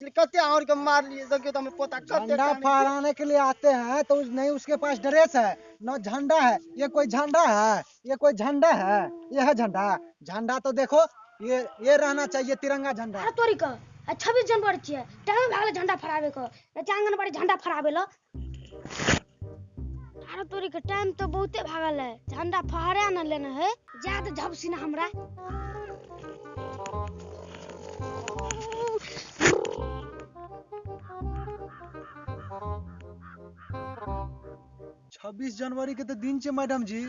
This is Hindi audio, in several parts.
कते और के मार लिए सके तो हमें पता कते झंडा फहराने के लिए आते हैं तो नहीं उसके पास ड्रेस है न झंडा है। ये कोई झंडा है? ये कोई झंडा है? ये है झंडा? झंडा तो देखो ये रहना चाहिए तिरंगा झंडा। अरे तोरी का 26 जनवरी छिए टाइम भागले झंडा फहरावे को आंगनबाड़ी झंडा फहरावे लो। अरे तोरी का टाइम तो बहुते भागल है झंडा फहरा न लेना है जा तो झपसी ना हमरा। 26 जनवरी के तो दिन छे मैडम जी।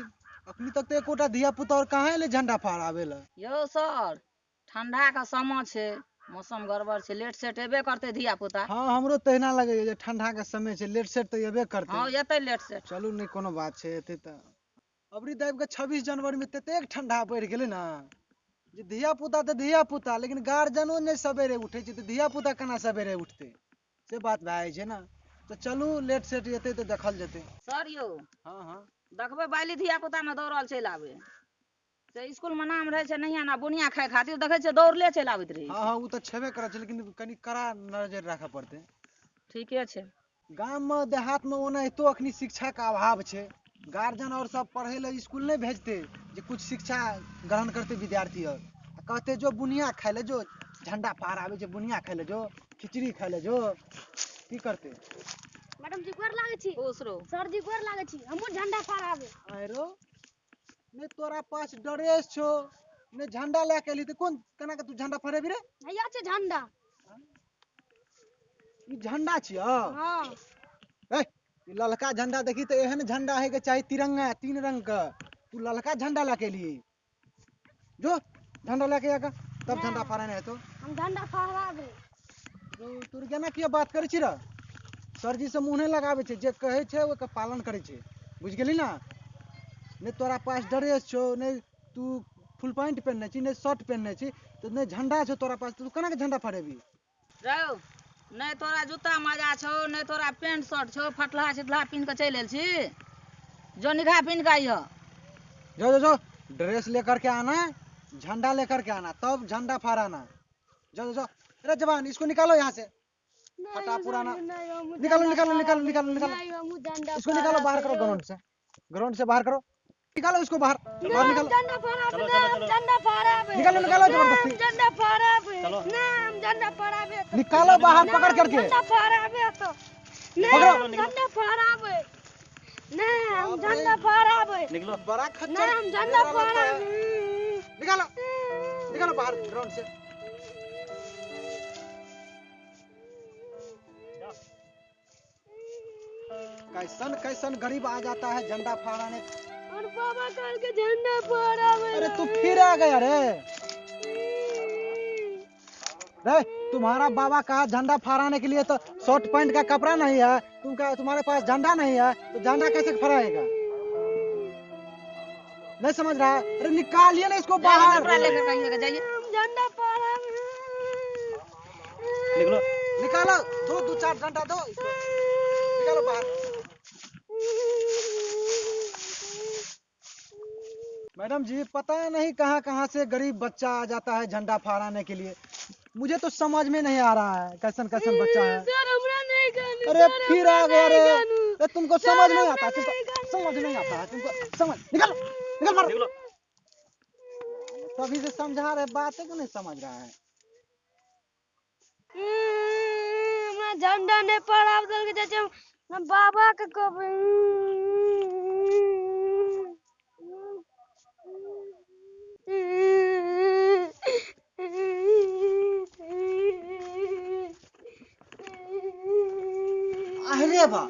अखनी तक तो एकोटा धिया पुता और कहाँ ले झंडा फहरावे ला। यो सर ठंडा का समय छे मौसम गड़बड़ छे लेट सेट एबे करते धिया पुता। हाँ हमरो तहिना लगे जे ठंडा के समय छे लेट सेट तो एबे करते। हाँ येते लेट सेट। चलू नहीं कोनो बात छे एते त अबरी दाइब के 26 जनवरी में ततेक ठंडा पड़ गेले ना जे धिया पुता तो धिया पुता लेकिन गार्जियनो नहीं सवेरे उठे छे तो धिया पुता केना सवेरे उठते से बात भाई छे ना। तो चलू लेट सेट एते तो देखल जते। सर यो हाँ हाँ देखबे बाली धिया पुता न दौड़ल चल आवे से स्कूल में नाम रहे छे नहीं ना बुनिया खाए खातिर देखे छे दौड़ले चल आवित रही। हाँ हाँ वो तो छेबे करे छे लेकिन कनी कड़ा नजर रखे पड़ते। ठीके छे गांव में देहात में ओनाहितो अखनी शिक्षा का अभाव छे। गार्जियन और सब पढ़े ला स्कूल नहीं भेजते जे कुछ शिक्षा ग्रहण करते विद्यार्थी और कहते जो बुनिया खाए ले जो झंडा फहरावे जे बुनिया खाए ले जो खिचड़ी खाए ले जो की करते। मैडम जी गोर लागे छी। खुश रहो सर जी गोर लागे छी हमहु झंडा फहरावे। आरो ने तोरा पास ड्रेस छो ने झंडा लेके एली त कोन केना के तू झंडा फहरेबी रे? भैया छे झंडा। ई झंडा छियो? हां ए ई ललका झंडा देखी तो एहन झंडा है के चाहे तिरंगा 3 रंग का। तू ललका झंडा लेके एली जो झंडा लेके आका तब झंडा फहराने है तो हम झंडा फहरावे। तो तू केना किया बात करे छी रे? सर जी से मुंह नहीं लगावे छे जे कहे छे ओके पालन करे छे बुझ गेली ना। ने तोरा पास ड्रेस छो ने तू फुल पैंट पहनने छी ने शर्ट पहनने छी तो ने झंडा छो तोरा पास तू केना के झंडा फहरेबी? रहो नहीं तोरा जूता मजा छो नहीं तोरा पैंट शर्ट छो फटला छिटला पिन के चल एल छी जो निखा पिन के आइयो। जो जो जो ड्रेस लेकर के आना झंडा लेकर के आना तब झंडा फहराना। जो जो जो अरे जवान इसको निकालो यहाँ से फटा पुराना निकालो निकालो निकालो निकालो निकालो इसको निकालो बाहर करो ग्राउंड से बाहर करो निकालो इसको बाहर बाहर निकालो झंडा फहरावे झंडा फहरावे निकालो निकालो जबरदस्ती झंडा फहरावे नाम झंडा फहरावे निकालो बाहर पकड़ करके झंडा फहरावे तो पकड़ो झंडा फहरावे नाम झंडा फहरावे निकलो बड़ा खच्चर नाम झंडा फहरावे निकालो निकालो बाहर ग्राउंड से। कैसन कैसन गरीब आ जाता है झंडा फहराने। और बाबा कल के झंडा फहरावे। अरे तू फिर आ गया रे रे तुम्हारा बाबा कहा झंडा फहराने के लिए तो शॉर्ट पैंट का कपड़ा नहीं है तुम्हारे पास झंडा नहीं है तो झंडा कैसे फहराएगा? नहीं समझ रहा है? अरे निकालिए ना इसको बाहर लेकर कहीं जाइए झंडा फहरावे निकलो निकालो दो 4 घंटा दो इसको निकालो बाहर। मैडम जी पता नहीं कहाँ कहाँ से गरीब बच्चा आ जाता है झंडा फहराने के लिए। मुझे तो समझ में नहीं आ रहा है कैसन कैसन बच्चा है। सर हमरा नहीं करनी। अरे फिर आ गया रे तुमको समझ नहीं आता तुमको समझ नहीं आता है तुमको समझ निकल निकल बाहर। तभी से समझा रहे बात है क्यों नहीं समझ रहा है? मैं झंडा नहीं फहराव दल के चाचा मैं बाबा के कहबे। अरे बा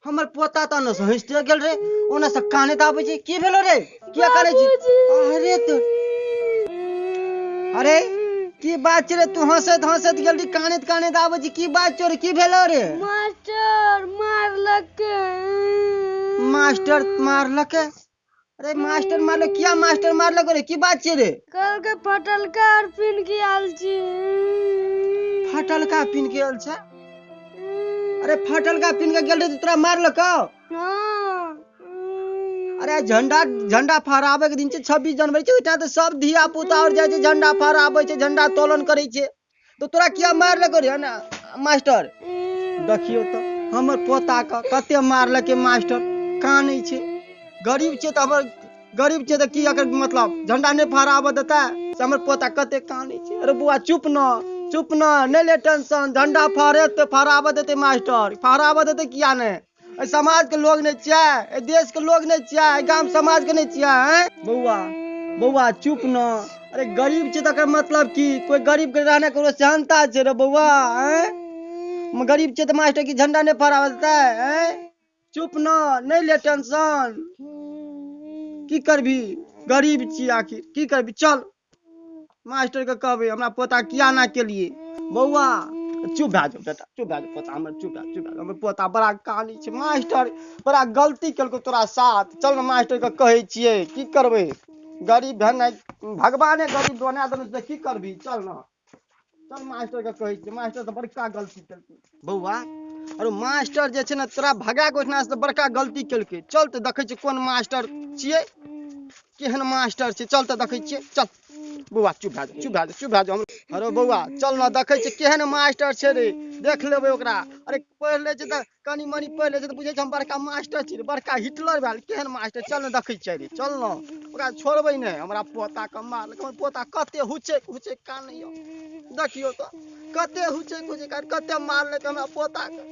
हमर पोता त न हंसते गेल रे ओना से काने त आबै छी की भेलो रे किया करे छी? अरे तो अरे की बात रे तू हंसत हंसत गेल रे काने त आबै छी की बात रे की भेलो रे? मास्टर मारलके। मास्टर मारलके? अरे मास्टर मारलो क्या मास्टर मारलको रे की बात छे रे? कल के फटलका और पिन की आल छी। फटलका पिन के आल छे? अरे फटलका पिन के गेल रे तोरा मारलको? हां अरे झंडा फहरावे के दिन छे 26 जनवरी छे ओटा तो सब धिया पुता और जाय छे झंडा फहरावे छे झंडा तोलन करे छे तो तोरा किया मारलको रे? ना मास्टर देखियो तो हमर पोता का कते मारलके मास्टर कानै छै गरीब छै त हमर गरीब छै त की एकर मतलब झंडा नहीं फहराबऽ देता से हमर पोता कते कानै छै। अरे बुआ चुप न नहीं ले टेंशन झंडा फहरेते फहराबऽ देते मास्टर फहराबऽ देते किया नहीं ए समाज के लोग नहीं छियै ए देश के लोग नहीं छियै ए गांव समाज के नहीं छियै हैं बउआ चुप न। अरे गरीब छै तकर मतलब की कोई गरीब के रहने ककरो सहनता छै रे बउआ हैं गरीब छै त मास्टर की झंडा नहीं फहराबऽ देता हैं चुप न नहीं ले टेंशन की करबी गरीब छी आखिर की करबी चल मास्टर के कहबे हमरा पोता किया ना केलिए बउआ चुप भए जाओ बेटा चुप भए जाओ पोता हमर चुप भए हमर पोता बड़ा कहानी छै मास्टर बड़ा गलती केलको तोरा साथ चल न मास्टर के कहै छियै की करबै गरीब भेनाइ भगवाने गरीब बना देने से की करबी चल न चल मास्टर के कहै छियै मास्टर तो बड़का गलती केलकै बउआ अरे मास्टर जे छै ने तोरा भगा के ओठना से बड़का गलती केलकै चल त देखै छियै कोन मास्टर छियै केहन मास्टर छै चल त देखै छियै चल बउआ चुप भए जा अरे बउआ चल न देखै छियै केहन मास्टर छै रे देख लेबै ओकरा अरे पढ़ि लै छै त कनी मनी पढ़ि लै छै त बुझै छै हम बड़का मास्टर छी बड़का हिटलर भेल केहन मास्टर चल न देखै छियै रे चल न ओकरा छोड़बै नहि हमरा पोता के मारलकै हमर पोता कते हुचै कानैय देखियो त कते हुचै कते मारलकै हमरा पोता के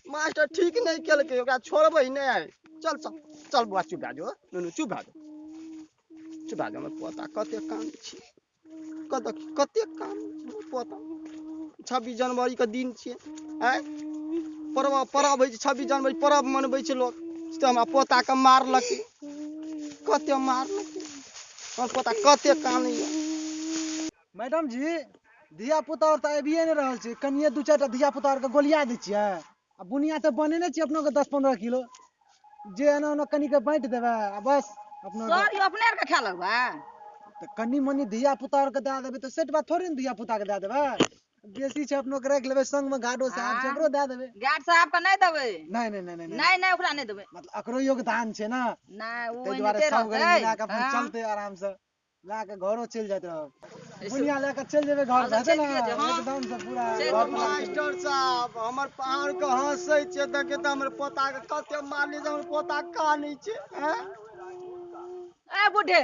मास्टर ठीक नहीं केलकै ओकरा छोड़बै नहीं चल बुआ चुप भए जो नुनू चुप भए जा हमर पोता कते कान छी कते कान पोता 26 जनवरी के दिन छियै आय पर्व होइ छै 26 जनवरी पर्व मनबै छै लोग से हमरा पोता के मारलकै कते मारलकै हमर पोता कते कानैय। मैडम जी धिया पुता और त आबिए नहीं रहल छै कनिए दू चारि टा धिया पुता और के गोलिया दै छियै आ बुनिया त बनेने छियै अपनो के 10-15 किलो जे एना ओना कनी के बांटि देबै आ बस अपना सर अपने आर के खा लगबा त कनी मनी धिया पुता और के दे देबै त सेट बात थोड़ी न धिया पुता के दे देबै बेसी छै अपनो के राख लेबै संग में गाडो साहब छै एकरो दे देबै गार्ड साहब के नहीं देबै नहीं ओकरा नहीं देबै मतलब एकरो योगदान छै ना नहीं वो ताहि दुआरे सब गरीब मिला के अपन चलते आराम से ला के घरो चल जाते रहो बुनिया लेके चल जेबे घर रहते ना एकदम से पूरा मास्टर साहब हमर पहाड़ के हंसै छै देखे त हमर पोता के कते मारली हमर पोता कानै छै हैं ए बुढ़े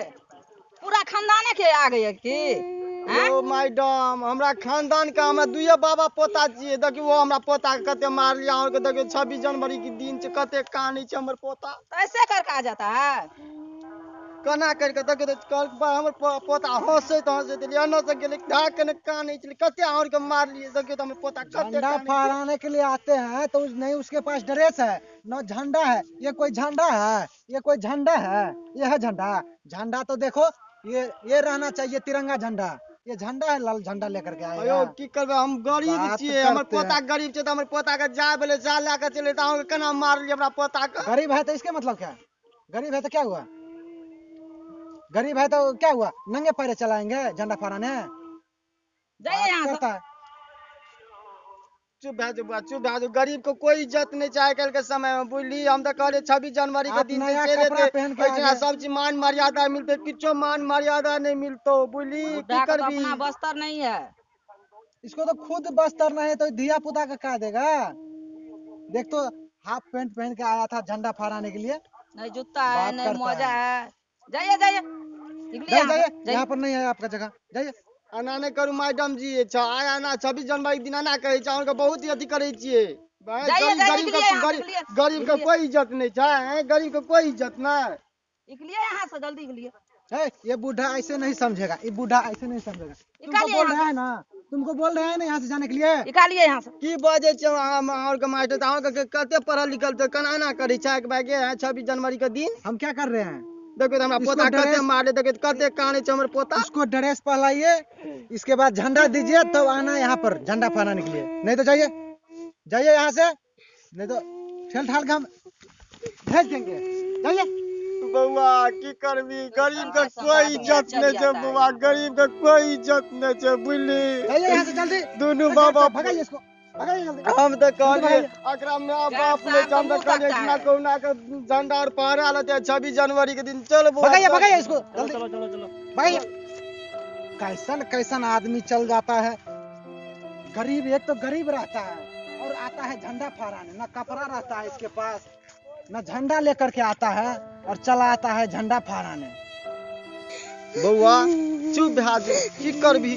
पूरा खानदाने के आ गए की ओ मैडम हमरा खानदान का हमरा दुइये बाबा पोता छियै देखियो वो हमरा पोता के कते मारली और के देखियो 26 जनवरी के दिन छै कते कानै छै हमर पोता तो ऐसे करके आ जाता है कना करके देखियो त हमर पोता हंसैत एना से गेलै ढाक के कानै छै कते और के मारली देखियो त हमर पोता कते झंडा फहराने के लिए आते हैं तो नहीं उसके पास ड्रेस है न झंडा है ये कोई झंडा है ये है झंडा तो देखो ये रहना चाहिए तिरंगा झंडा ये झंडा है लाल झंडा लेकर के आएगा अयो की करबे हम गरीब छियै हमर पोता गरीब छै त हमर पोता के जा बेले जा ला के चले त हम केना मारली हमरा पोता के गरीब है तो इसके मतलब क्या गरीब है तो क्या हुआ गरीब है तो क्या हुआ नंगे पैरे चलाएंगे झंडा फहराने जाइए यहाँ से चुप भए जो गरीब को कोई इज्जत नहीं चाहे कल के समय में बुझली हम तो कहले 26 जनवरी के दिन नया से कपड़ा पहन के इतना सब चीज मान मर्यादा मिलते किछो मान मर्यादा नहीं मिलतो बुझली की करबी अपना बस्तर नहीं है इसको तो खुद बस्तर नहीं तो दिया पुता का कह देगा देख तो हाफ पैंट पहन के आया था झंडा फहराने के लिए नहीं जूता है नहीं मोजा है जाइए यहाँ पर नहीं है आपका जगह जाइए आना नहीं करू मैडम जी आया ना 26 जनवरी के दिन आना करे छै और बहुत ही अथी करे छियै गरीब के कोई इज्जत नहीं है गरीब के कोई इज्जत नहीं निकलिए यहाँ से जल्दी निकलिए ये बूढ़ा ऐसे नहीं समझेगा ये बूढ़ा ऐसे नहीं समझेगा तुमको बोल रहा है ना तुमको बोल रहे हैं ना यहाँ से जाने के लिए निकालिए यहाँ से की बजे छै और के मास्टर अहाँ के कते पढ़ल लिखल त केना ना करे छै के भागे 26 जनवरी के दिन हम क्या कर रहे हैं देखो तो हमरा पोता कते मारे देखो कते काने छै हमर पोता उसको ड्रेस पहनाइए इसके बाद झंडा दीजिए तब आना यहाँ पर झंडा फहराने के लिए नहीं तो जाइए यहाँ से नहीं तो ठेल ठाल के हम भेज देंगे जाइए बउआ की करबी गरीब के कोई इज्जत नहीं छै बउआ गरीब के कोई इज्जत नहीं छै बुझली जाइए यहाँ से जल्दी दोनों बाबा भगाइए इसको हम तो कहलिए अकरा माँ बाप ने हम तो कहलिए इतना कोना के झंडा और पहरा लेते 26 जनवरी के दिन चल भगाइए इसको चलो भगाइए कैसन आदमी चल जाता है गरीब एक तो गरीब रहता है और आता है झंडा फहराने, ना कपड़ा रहता है इसके पास, ना झंडा लेकर के आता है और चला आता है झंडा फहराने। बउआ चुप भए जो, की करबी,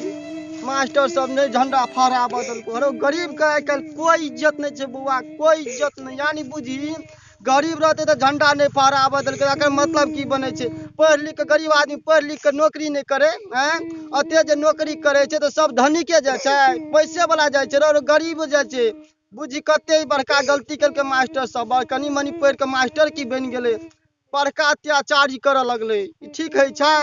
मास्टर सब नहीं झंडा फहरा बदल को। अरे गरीब का आजकल कोई इज्जत नहीं है बउआ, कोई इज्जत नहीं। यानी बुझी गरीब रहते तो झंडा नहीं फहरा बदल के, एकर मतलब की बने छे? पढ़ लिख के गरीब आदमी पढ़ लिख के नौकरी नहीं करे हैं, अते जे नौकरी करे छे तो सब धनिके जाय छे, पैसे वाला जाय छे और गरीब जाय छे। बुझी कते ही बड़का गलती करके मास्टर सब कनी मनी पढ़ के मास्टर की बन गेले, बड़का अत्याचारी करे लगले। ई ठीक है छे?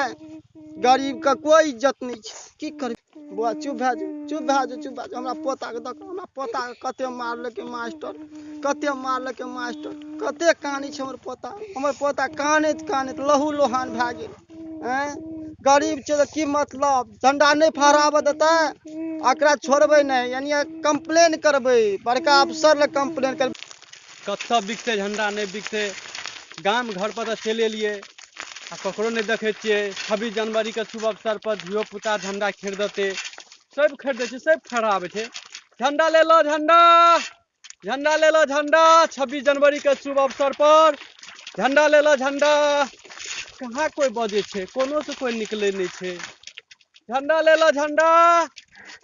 गरीब का कोई इज्जत नहीं छे, की कर। बुआ चुप भए जो, चुप भए जो, चुप भए जो। हमरा पोता के देख, हमरा पोता के कते मारलके मास्टर, कते मारलके मास्टर, कते कानी छे हमर पोता। हमर पोता कानैत कानैत लहू लोहान भए गेल हैं। गरीब छे तो की मतलब, झंडा नहीं फहराबे देते, एकरा छोड़बे नहीं, यानी कंप्लेन करबे, बड़का अफसर ले कंप्लेन करबे। कत्ता बिकते झंडा नहीं बिकते, गाम घर पर तो चले एलिए आ ककरो नहीं देखे छिए। 26 जनवरी के शुभ अवसर पर धियो पुता झंडा खरीदते, सब खरीदे छे, सब फहराबे छे। झंडा ले लो झंडा, झंडा ले लो झंडा, 26 जनवरी के शुभ अवसर पर झंडा ले लो झंडा। कहाँ कोई बजे छे, कोनो से कोई निकले नहीं छे। झंडा ले लो झंडा,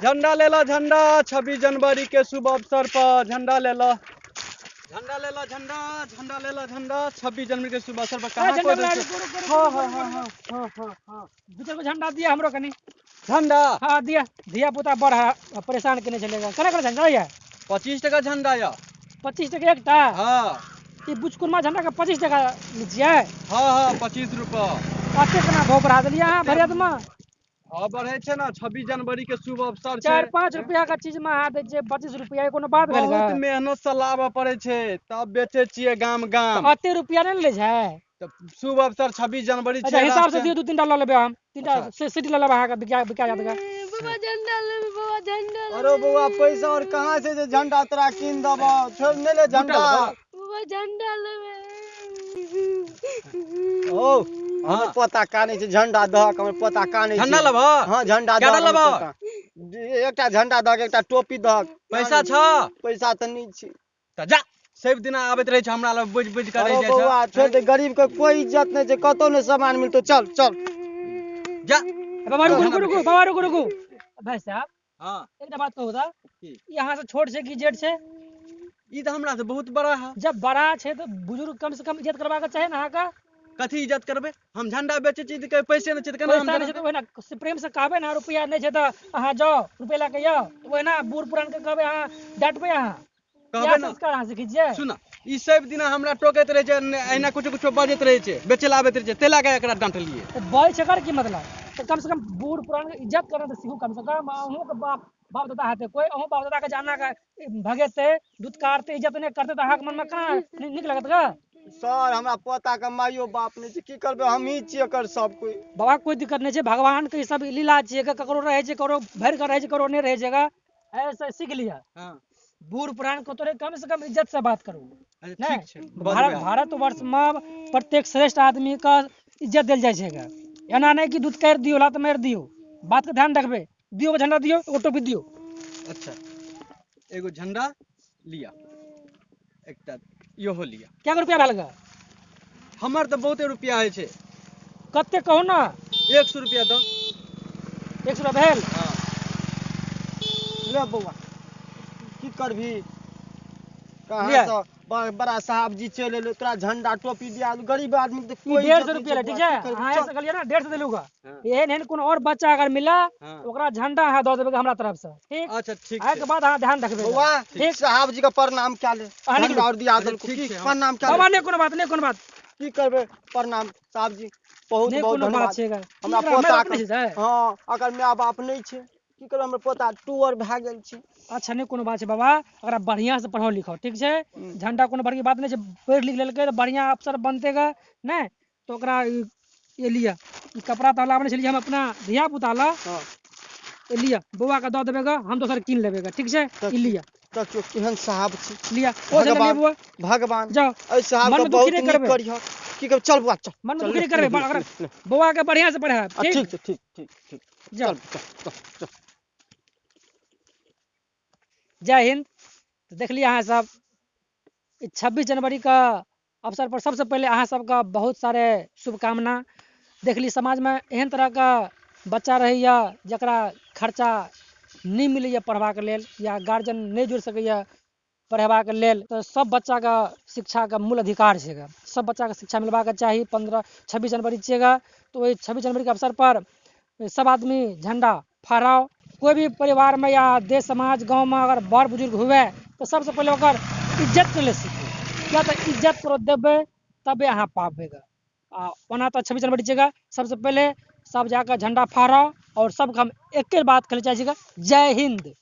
झंडा ले लो झंडा, 26 जनवरी के शुभ अवसर पर झंडा ले लो, झंडा ले लो झंडा, झंडा ले लो झंडा, 26 जनवरी के शुभ अवसर पर कहाँ कोई देखे? दूसरे को झंडा दिया हमरो कनी। झंडा हाँ दिया, धिया पुता बड़ा परेशान करने चलेगा। कना कना झंडा है? 25 टका झंडा या। 25 टका एक टा। हाँ ये बुचकुरमा झंडा का 25 टका लीजिए। हाँ 25 रुपया। आते कना भो बढ़ा दिलिया हां भरियत में। हाँ बढ़े छे ना, 26 जनवरी के शुभ अवसर छे। 4-5 रुपया का चीज में हाथ दे जे 25 रुपया कोनो बात भेल बहुत मेहनत से लाबे पड़े छे, तब बेचे छिए गाम गाम। आते रुपया नहीं ले जाए। तो शुभ अवसर 26 जनवरी अच्छा छे। हिसाब से दियो, 2-3 टा ले लेबे हम। 3 टा अच्छा। सीटी ले लेबे हां का बिका जाएगा। बाबा झंडा ले, बाबा झंडा ले। अरे बउआ पैसा और कहाँ से जे झंडा तोरा कीन देबो, छोड़ नहीं ले झंडा। बाबा झंडा ले। ओ हमर पोता काने छे, झंडा दहक, हमर पोता काने छे। झंडा लेबो? हां झंडा केटा दहक। लेबो? एकटा झंडा दहक, एकटा टोपी दहक। पैसा छ? पैसा त नहीं छे। त जा, सब दिन आबैत रहे छे हमरा लग, बुझ बुझ कर अरे रह जाय बउआ छे। छोड़ दे, गरीब के कोई इज्जत नहीं छे, कतो नहीं सामान मिलतो। चल चल जा। बाबा रुको बाबा रुको। भाई साहब हाँ एक बात कहू था, की? यहाँ से छोट छे कि जेठ छे? ई त हमरा से बहुत बड़ा है। जब बड़ा छे तो बुजुर्ग कम से कम इज्जत करवा के चाहे ना का। कथी इज्जत करबे? हम झंडा बेचे छी त पैसे नहीं छे त केना हम पैसा नहीं छे तो वही ना प्रेम से कहबे ना, रुपया नहीं छे तो अहाँ जाओ रुपया लेके आओ, तो वही ना बूढ़ पुरान के कहबे अहाँ डांटबे अहाँ। कहबे क्या ना? संस्कार अहाँ से कीजिए। सुन, ई सब दिन हमरा टोकैत रहे छे, एना कुछ कुछ बजैत रहे छे, बेचे लाबैत रहे छे, तेला के एकरा डांटलिए। तो बॉय छकर की मतलब, तो कम से कम बूढ़ पुरान के इज्जत करना तो सीखो कम से कम। अहूँ के बाप दादा हाथे कोई, अहूँ बाप दादा के जाना का भगेते दूध कारते इज्जत नहीं करते तो अहाँ के मन में कहाँ निक लगत का? सर हमरा पोता के माइयो बाप नहीं छे, की करबे, हम ही छिए कर सब कोई। बाबा कोई दिक्कत नहीं है, भगवान के सब लीला छे, ककरो रहे छे, ककरो भर कर रहे छे, ककरो नहीं रहे छेगा। ऐसे सीख लिया। हां बूढ़ पुरान को तो कम से कम इज्जत से बात करो। अच्छा ठीक छे। भारतवर्ष में प्रत्येक श्रेष्ठ आदमी का इज्जत दिल जाए छेगा। एना नहीं कि दूध कर दियो लात मार दियो, बात का ध्यान रखबे। दियो को झंडा दियो, एगो टोपी दियो। अच्छा एगो झंडा लिया, एकटा इहो लिया। क्या रुपया भेल गा? हमर तो बहुते रुपया है छे। कते कहू ना? 100 रुपया दो। 100 रुपया भेल। हां ले बउआ की करबी, कहाँ लिया। से बड़ा साहब जी चल एले, तोरा झंडा टोपी दिया, गरीब आदमी के ई कोई 150 रुपया ले, ठीक है? हाँ ऐसे कहलिए ना 150 दिलूगा। एहन कोनो और बच्चा अगर मिला हाँ। तो ओकरा झंडा हाँ दे देबे हमरा तरफ से, ठीक? अच्छा ठीक आए छे। के बाद हाँ ध्यान रखबे। बउआ ठीक। साहब जी का प्रणाम क्या ले, हाँ, निकलो। झंडा और दिया अरे दल ठीक की छे, हाँ। प्रणाम क्या बाबा ले, नहीं कोनो बात, नहीं कोनो बात, की करबे प्रणाम साहब जी, बहुत नहीं बहुत कोनो बात धन्यवाद। छेगा। हमरा हमरा पोता अपने के छै। हां अगर माय बाप नहीं छे, की करब, हमर पोता टूअर भए गेल छी। अच्छा नहीं कोनो बात है बाबा, अगर बढ़िया से पढ़ो लिखो, ठीक है? झंडा कोनो बड़ी बात नहीं है, पढ़ लिख लेलके तो बढ़िया अफसर बनतेगा नहीं तो ओकरा ये लिया, ई कपड़ा ताला बने छलिए हम अपना धिया पुता ला। हां ये लिया बउआ का दऽ देबेगा, हम दोसर कीन लेबेगा, ठीक है? तब- ई लिया देखियो केहन साहब छी, लिया ओ जगह लिया बुआ, भगवान जाओ। ऐ साहब मन के में बहुत दुखी नहीं नीक करबे। करियो, की करब, चल बुआ चल। मन में चल, दुखी नहीं ले, करबे, ले, अगर ले, ले। बउआ के बढ़िया से पढ़ा, ठीक? ठीक छे, ठीक ठीक ठीक जाओ। चल चल चल चल। जय हिंद। तो देख लिया अहाँ सब 26 जनवरी का अवसर पर सबसे पहले अहाँ सबका बहुत सारे शुभकामना। देख ली समाज में एहन तरह का बच्चा रहैया जकरा खर्चा नहीं मिलैया पढ़बाक लेल या गार्जियन नहीं जुड़ सकैया पढ़ेबाक लेल, तो सब बच्चा का शिक्षा का मूल अधिकार छेगा। सब बच्चा के शिक्षा मिलबाक चाही। 26 जनवरी छेगा तो वही 26 जनवरी के अवसर पर सब आदमी झंडा फहराओ। कोई भी परिवार में या देश समाज गांव में अगर बड़ बुजुर्ग हुए तो सबसे पहले ओकर इज्जत के लिए सीखो, या तो इज्जत करो देवे तबे अहाँ पाबेगा। ओना तो 26 जनवरी छेगा सबसे पहले सब जाकर झंडा फहराओ और सबके हम एक बात कहना चाहिए, जय हिंद।